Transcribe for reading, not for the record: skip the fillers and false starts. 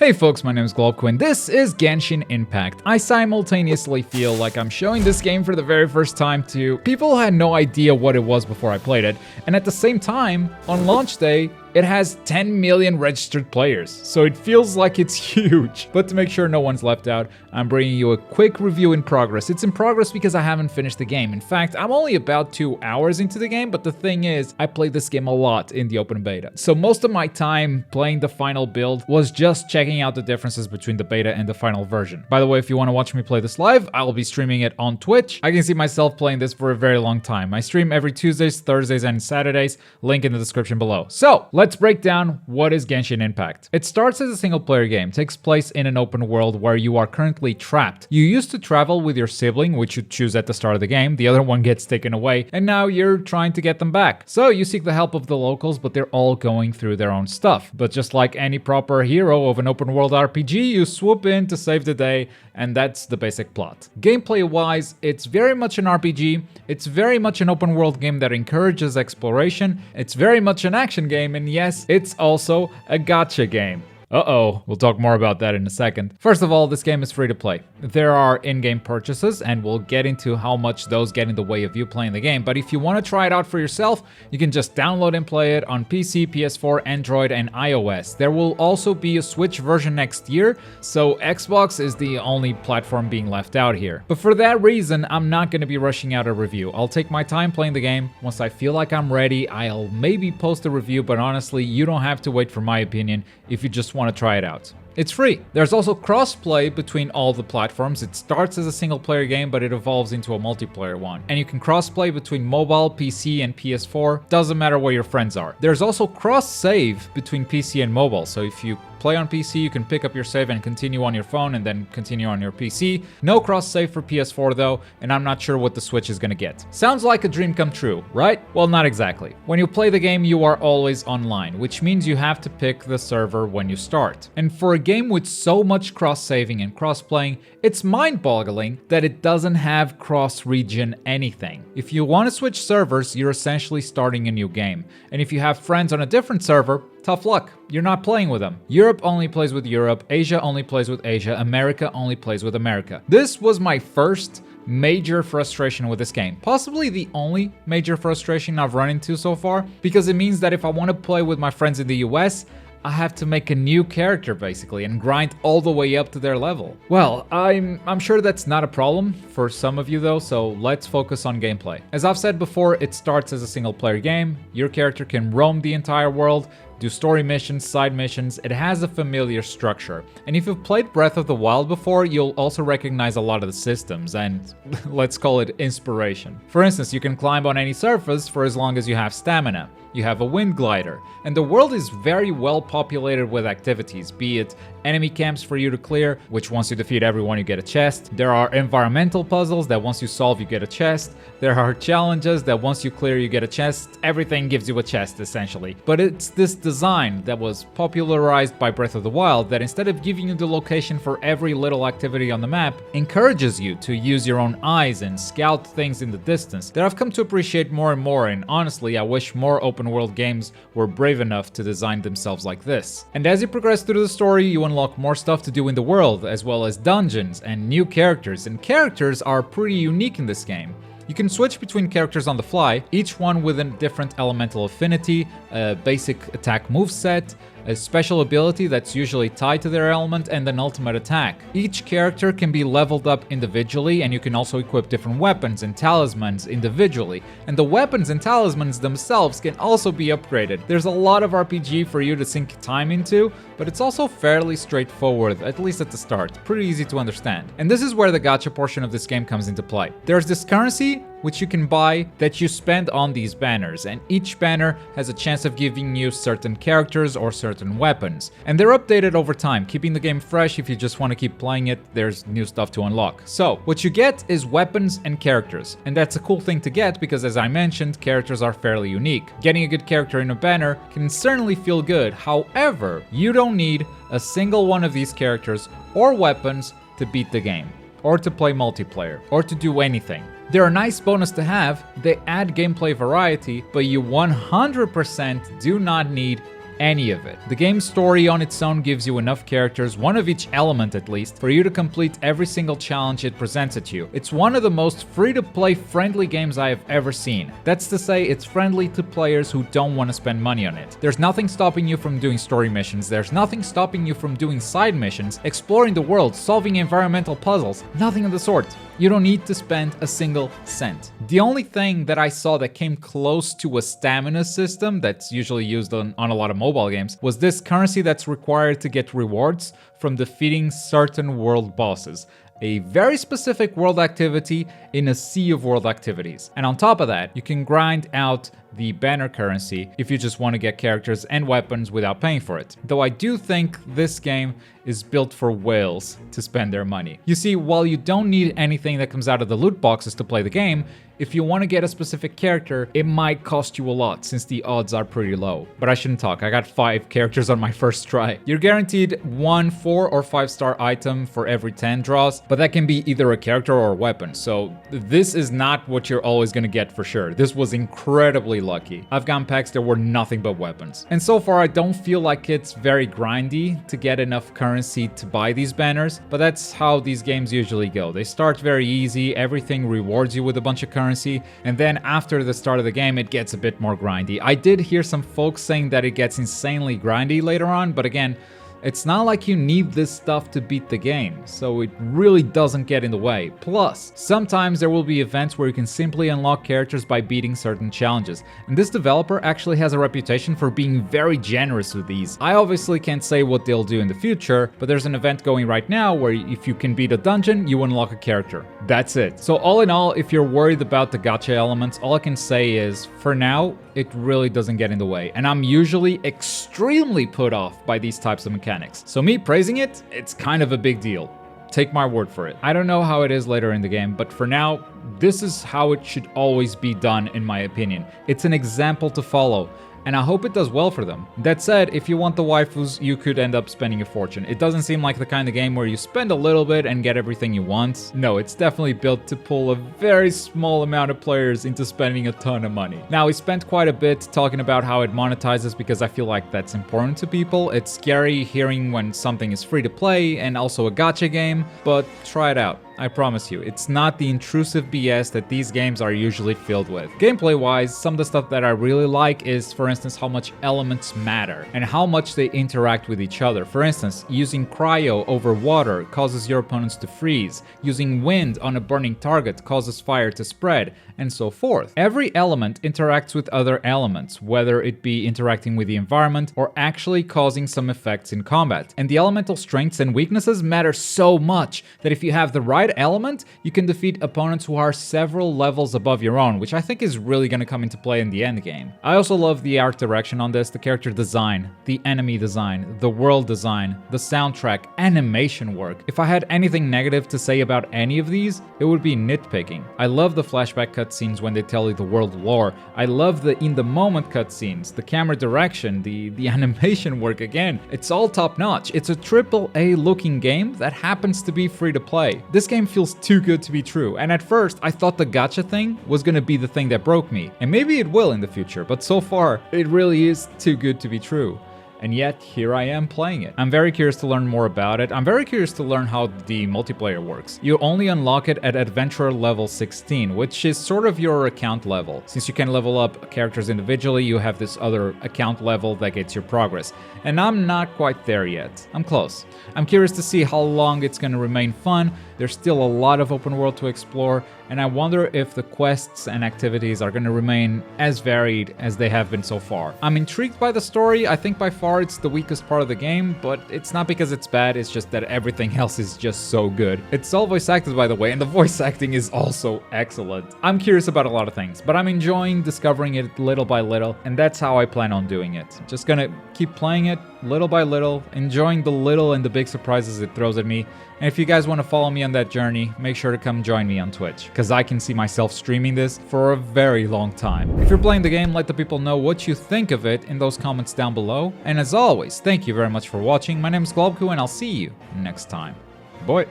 Hey folks, my name is Globku and this is Genshin Impact. I simultaneously feel like I'm showing this game for the very first time to people who had no idea what it was before I played it, and at the same time, on launch day, it has 10 million registered players, so it feels like it's huge. But to make sure no one's left out, I'm bringing you a quick review in progress. It's in progress because I haven't finished the game. In fact, I'm only about 2 hours into the game, but the thing is, I played this game a lot in the open beta. So most of my time playing the final build was just checking out the differences between the beta and the final version. By the way, if you want to watch me play this live, I'll be streaming it on Twitch. I can see myself playing this for a very long time. I stream every Tuesdays, Thursdays, and Saturdays. Link in the description below. So, let's break down what is Genshin Impact. It starts as a single player game, takes place in an open world where you are currently trapped. You used to travel with your sibling, which you choose at the start of the game, the other one gets taken away, and now you're trying to get them back. So you seek the help of the locals, but they're all going through their own stuff. But just like any proper hero of an open world RPG, you swoop in to save the day, and that's the basic plot. Gameplay wise, it's very much an RPG, it's very much an open world game that encourages exploration, it's very much an action game, and yes, it's also a gacha game. Uh-oh, we'll talk more about that in a second. First of all, this game is free to play. There are in-game purchases, and we'll get into how much those get in the way of you playing the game, but if you want to try it out for yourself, you can just download and play it on PC, PS4, Android, and iOS. There will also be a Switch version next year, so Xbox is the only platform being left out here. But for that reason, I'm not going to be rushing out a review. I'll take my time playing the game. Once I feel like I'm ready, I'll maybe post a review, but honestly, you don't have to wait for my opinion if you just want to try it out. It's free. There's also cross-play between all the platforms. It starts as a single-player game, but it evolves into a multiplayer one. And you can cross-play between mobile, PC, and PS4. Doesn't matter where your friends are. There's also cross-save between PC and mobile, so if you play on PC, you can pick up your save and continue on your phone and then continue on your PC. No cross-save for PS4 though, and I'm not sure what the Switch is gonna get. Sounds like a dream come true, right? Well, not exactly. When you play the game, you are always online, which means you have to pick the server when you start. And for a game with so much cross-saving and cross-playing, it's mind-boggling that it doesn't have cross-region anything. If you want to switch servers, you're essentially starting a new game. And if you have friends on a different server, tough luck, you're not playing with them. Europe only plays with Europe, Asia only plays with Asia, America only plays with America. This was my first major frustration with this game. Possibly the only major frustration I've run into so far, because it means that if I want to play with my friends in the US, I have to make a new character basically and grind all the way up to their level. Well, I'm sure that's not a problem for some of you though, so let's focus on gameplay. As I've said before, it starts as a single player game. Your character can roam the entire world, do story missions, side missions. It has a familiar structure. And if you've played Breath of the Wild before, you'll also recognize a lot of the systems and let's call it inspiration. For instance, you can climb on any surface for as long as you have stamina. You have a wind glider, and the world is very well populated with activities, be it enemy camps for you to clear, which once you defeat everyone you get a chest. There are environmental puzzles that once you solve you get a chest. There are challenges that once you clear you get a chest. Everything gives you a chest essentially. But it's this design that was popularized by Breath of the Wild that instead of giving you the location for every little activity on the map, encourages you to use your own eyes and scout things in the distance that I've come to appreciate more and more, and honestly I wish more open world games were brave enough to design themselves like this. And as you progress through the story, you unlock more stuff to do in the world, as well as dungeons and new characters, and characters are pretty unique in this game. You can switch between characters on the fly, each one with a different elemental affinity, a basic attack moveset, a special ability that's usually tied to their element, and an ultimate attack. Each character can be leveled up individually, and you can also equip different weapons and talismans individually. And the weapons and talismans themselves can also be upgraded. There's a lot of RPG for you to sink time into, but it's also fairly straightforward, at least at the start. Pretty easy to understand. And this is where the gacha portion of this game comes into play. There's this currency which you can buy that you spend on these banners, and each banner has a chance of giving you certain characters or certain weapons. And they're updated over time, keeping the game fresh. If you just want to keep playing it, there's new stuff to unlock. So, what you get is weapons and characters. And that's a cool thing to get because, as I mentioned, characters are fairly unique. Getting a good character in a banner can certainly feel good. However, you don't need a single one of these characters or weapons to beat the game, or to play multiplayer, or to do anything. They're a nice bonus to have, they add gameplay variety, but you 100% do not need any of it. The game's story on its own gives you enough characters, one of each element at least, for you to complete every single challenge it presents at you. It's one of the most free-to-play friendly games I have ever seen. That's to say, it's friendly to players who don't want to spend money on it. There's nothing stopping you from doing story missions, there's nothing stopping you from doing side missions, exploring the world, solving environmental puzzles, nothing of the sort. You don't need to spend a single cent. The only thing that I saw that came close to a stamina system that's usually used on a lot of mobile games was this currency that's required to get rewards from defeating certain world bosses. A very specific world activity in a sea of world activities. And on top of that, you can grind out the banner currency if you just want to get characters and weapons without paying for it. Though I do think this game is built for whales to spend their money. You see, while you don't need anything that comes out of the loot boxes to play the game, if you want to get a specific character, it might cost you a lot since the odds are pretty low. But I shouldn't talk, I got 5 characters on my first try. You're guaranteed 1 4 or 5-star item for every 10 draws, but that can be either a character or a weapon. So this is not what you're always going to get for sure. This was incredibly lucky. I've gotten packs that were nothing but weapons. And so far I don't feel like it's very grindy to get enough currency to buy these banners, but that's how these games usually go. They start very easy, everything rewards you with a bunch of currency, and then after the start of the game it gets a bit more grindy. I did hear some folks saying that it gets insanely grindy later on, but again, it's not like you need this stuff to beat the game, so it really doesn't get in the way. Plus, sometimes there will be events where you can simply unlock characters by beating certain challenges, and this developer actually has a reputation for being very generous with these. I obviously can't say what they'll do in the future, but there's an event going right now where if you can beat a dungeon, you unlock a character. That's it. So all in all, if you're worried about the gacha elements, all I can say is, for now, it really doesn't get in the way, and I'm usually extremely put off by these types of mechanics. So me praising it, it's kind of a big deal. Take my word for it. I don't know how it is later in the game, but for now, this is how it should always be done in my opinion. It's an example to follow, and I hope it does well for them. That said, if you want the waifus, you could end up spending a fortune. It doesn't seem like the kind of game where you spend a little bit and get everything you want. No, it's definitely built to pull a very small amount of players into spending a ton of money. Now, we spent quite a bit talking about how it monetizes because I feel like that's important to people. It's scary hearing when something is free to play and also a gacha game, but try it out. I promise you, it's not the intrusive BS that these games are usually filled with. Gameplay-wise, some of the stuff that I really like is, for instance, how much elements matter and how much they interact with each other. For instance, using cryo over water causes your opponents to freeze, using wind on a burning target causes fire to spread, and so forth. Every element interacts with other elements, whether it be interacting with the environment or actually causing some effects in combat. And the elemental strengths and weaknesses matter so much that if you have the right element, you can defeat opponents who are several levels above your own, which I think is really going to come into play in the end game. I also love the art direction on this, the character design, the enemy design, the world design, the soundtrack, animation work. If I had anything negative to say about any of these, it would be nitpicking. I love the flashback cutscenes when they tell you the world lore. I love the in-the-moment cutscenes, the camera direction, the animation work again. It's all top-notch. It's a AAA looking game that happens to be free to play. This game feels too good to be true, and at first I thought the gacha thing was gonna be the thing that broke me, and maybe it will in the future, but so far it really is too good to be true. And yet, here I am playing it. I'm very curious to learn more about it. I'm very curious to learn how the multiplayer works. You only unlock it at Adventurer level 16, which is sort of your account level. Since you can level up characters individually, you have this other account level that gets your progress. And I'm not quite there yet. I'm close. I'm curious to see how long it's gonna remain fun. There's still a lot of open world to explore, and I wonder if the quests and activities are gonna remain as varied as they have been so far. I'm intrigued by the story. I think by far it's the weakest part of the game, but it's not because it's bad, it's just that everything else is just so good. It's all voice acted, by the way, and the voice acting is also excellent. I'm curious about a lot of things, but I'm enjoying discovering it little by little, and that's how I plan on doing it. Just gonna keep playing it little by little, enjoying the little and the big surprises it throws at me. And if you guys want to follow me on that journey, make sure to come join me on Twitch, because I can see myself streaming this for a very long time. If you're playing the game, let the people know what you think of it in those comments down below. And as always, thank you very much for watching. My name is Globku, and I'll see you next time. Bye.